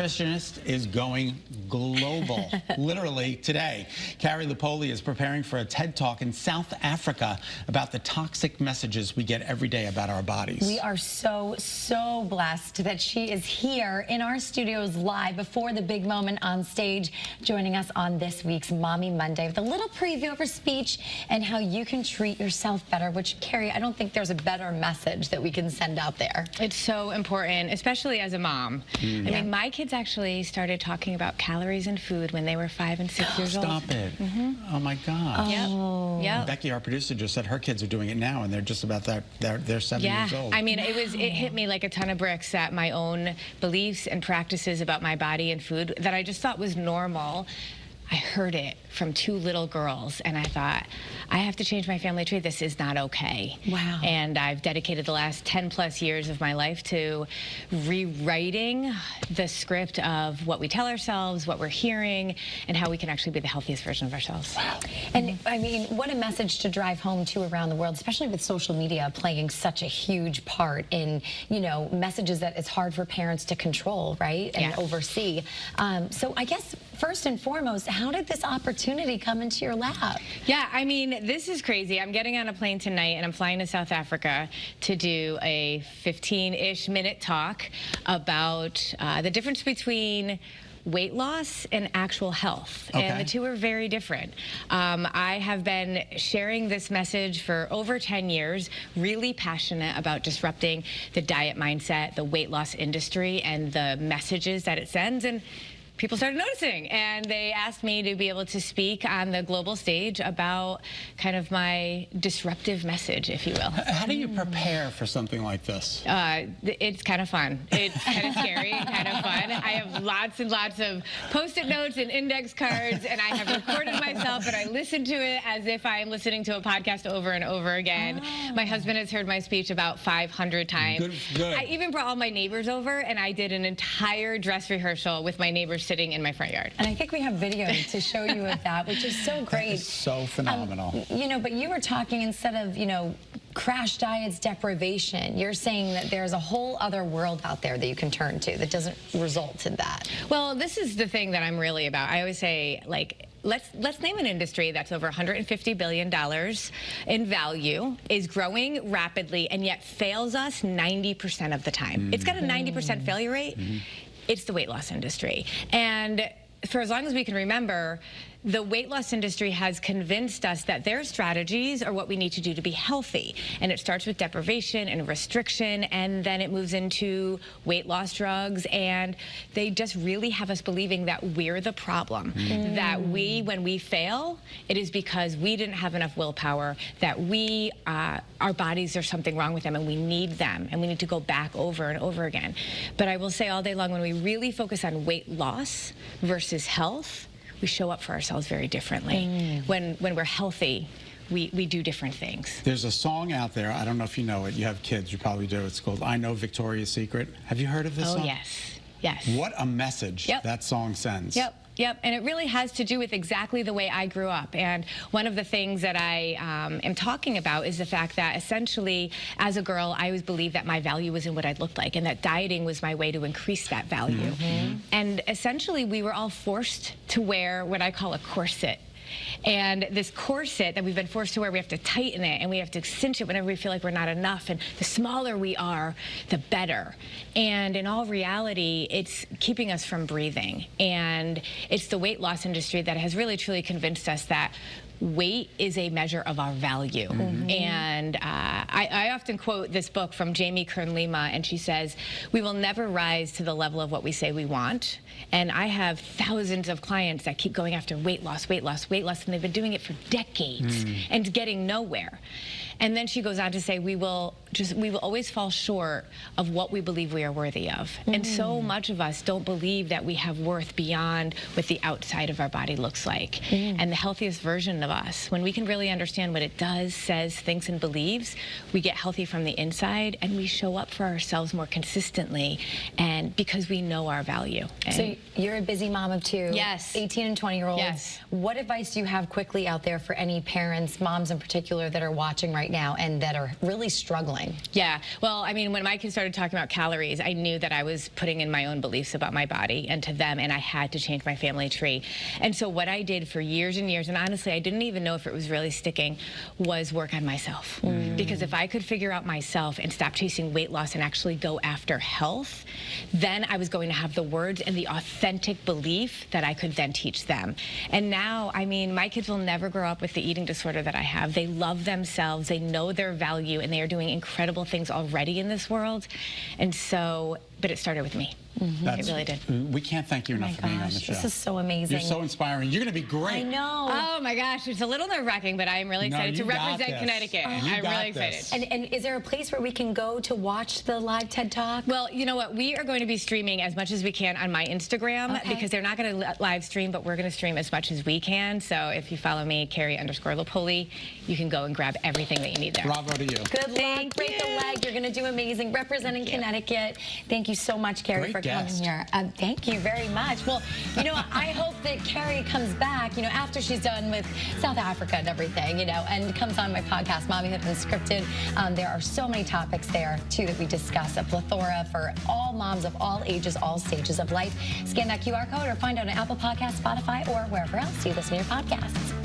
Nutritionist is going global, literally today. Carrie Lipoli is preparing for a TED Talk in South Africa about the toxic messages we get every day about our bodies. We are so blessed that she is here in our studios live before the big moment on stage, joining us on this week's Mommy Monday with a little preview of her speech and how you can treat yourself better, which, Carrie, I don't think there's a better message that we can send out there. It's so important, especially as a mom. I mean, my kids actually started talking about calories in food when they were 5 and 6 years old. Stop it. Oh, my gosh. Yep. Becky, our producer, just said her kids are doing it now, and they're just about that. They're 7 years old. I mean, it hit me like a ton of bricks that my own beliefs and practices about my body and food that I just thought was normal. I heard it from 2 little girls, and I thought, I have to change my family tree. This is not okay. Wow. And I've dedicated the last 10+ years of my life to rewriting the script of what we tell ourselves, what we're hearing, and how we can actually be the healthiest version of ourselves. Wow. And I mean, what a message to drive home to around the world, especially with social media playing such a huge part in, you know, messages that it's hard for parents to control, right? And oversee. So I guess first and foremost, how did this opportunity come into your lap? Yeah, I mean, this is crazy. I'm getting on a plane tonight and I'm flying to South Africa to do a 15-ish minute talk about the difference between weight loss and actual health. Okay. And the two are very different. I have been sharing this message for over 10 years, really passionate about disrupting the diet mindset, the weight loss industry, and the messages that it sends. And people started noticing, and they asked me to be able to speak on the global stage about kind of my disruptive message, if you will. How do you prepare for something like this? It's kind of fun. It's kind of scary and kind of fun. I have lots and lots of Post-it notes and index cards, and I have recorded myself, and I listen to it as if I'm listening to a podcast over and over again. My husband has heard my speech about 500 times. Good. I even brought all my neighbors over, and I did an entire dress rehearsal with my neighbors sitting in my front yard. And I think we have video to show you of that, which is so great. That is so phenomenal. You know, but you were talking, instead of, you know, crash diets, deprivation, you're saying that there's a whole other world out there that you can turn to that doesn't result in that. Well, this is the thing that I'm really about. I always say, like, let's name an industry that's over $150 billion in value, is growing rapidly, and yet fails us 90% of the time. It's got a 90% failure rate. It's the weight loss industry. And for as long as we can remember, the weight loss industry has convinced us that their strategies are what we need to do to be healthy. And it starts with deprivation and restriction, and then it moves into weight loss drugs, and they just really have us believing that we're the problem. That when we fail, it is because we didn't have enough willpower, that our bodies, there's something wrong with them, and we need them, and we need to go back over and over again. But I will say all day long, when we really focus on weight loss versus health, we show up for ourselves very differently. When we're healthy, we do different things. There's a song out there, I don't know if you know it, you have kids, you probably do, it's called I Know Victoria's Secret. Have you heard of this song? Oh, yes. What a message that song sends. Yep, and it really has to do with exactly the way I grew up. And one of the things that I am talking about is the fact that essentially, as a girl, I always believed that my value was in what I looked like, and that dieting was my way to increase that value. And essentially, we were all forced to wear what I call a corset. And this corset that we've been forced to wear, we have to tighten it, and we have to cinch it whenever we feel like we're not enough. And the smaller we are, the better. And in all reality, it's keeping us from breathing. And it's the weight loss industry that has really, truly convinced us that weight is a measure of our value. And I often quote this book from Jamie Kern-Lima, and she says, we will never rise to the level of what we say we want. And I have thousands of clients that keep going after weight loss, weight loss, weight loss, and they've been doing it for decades and getting nowhere. And then she goes on to say, we will always fall short of what we believe we are worthy of. And so much of us don't believe that we have worth beyond what the outside of our body looks like. And the healthiest version of us, when we can really understand what it does, says, thinks, and believes, we get healthy from the inside, and we show up for ourselves more consistently, and because we know our value. And so you're a busy mom of 2. Yes. 18 and 20-year-olds. Yes. What advice do you have quickly out there for any parents, moms in particular, that are watching right right now and that are really struggling. Yeah, well, I mean, when my kids started talking about calories, I knew that I was putting in my own beliefs about my body and to them, and I had to change my family tree. And so what I did for years and years, and honestly, I didn't even know if it was really sticking, was work on myself. Because if I could figure out myself and stop chasing weight loss and actually go after health, then I was going to have the words and the authentic belief that I could then teach them. And now, I mean, my kids will never grow up with the eating disorder that I have. They love themselves, they know their value, and they are doing incredible things already in this world. And so, but it started with me. It really did. We can't thank you enough for being on the show. This is so amazing. You're so inspiring. You're going to be great. I know. Oh my gosh, it's a little nerve-wracking, but I am really excited to represent Connecticut. I'm really excited. And is there a place where we can go to watch the live TED Talk? Well, you know what? We are going to be streaming as much as we can on my Instagram because they're not going to live stream, but we're going to stream as much as we can. So if you follow me, Carrie_Lipoli, you can go and grab everything that you need there. Bravo to you. Good luck. Break the leg. You're going to do amazing. Representing Connecticut. Thank you so much, Carrie, for coming here. Thank you very much. Well, you know, I hope that Carrie comes back, you know, after she's done with South Africa and everything, you know, and comes on my podcast, Mommyhood Unscripted. There are so many topics there, too, that we discuss, a plethora for all moms of all ages, all stages of life. Scan that QR code or find out on Apple Podcasts, Spotify, or wherever else you listen to your podcasts.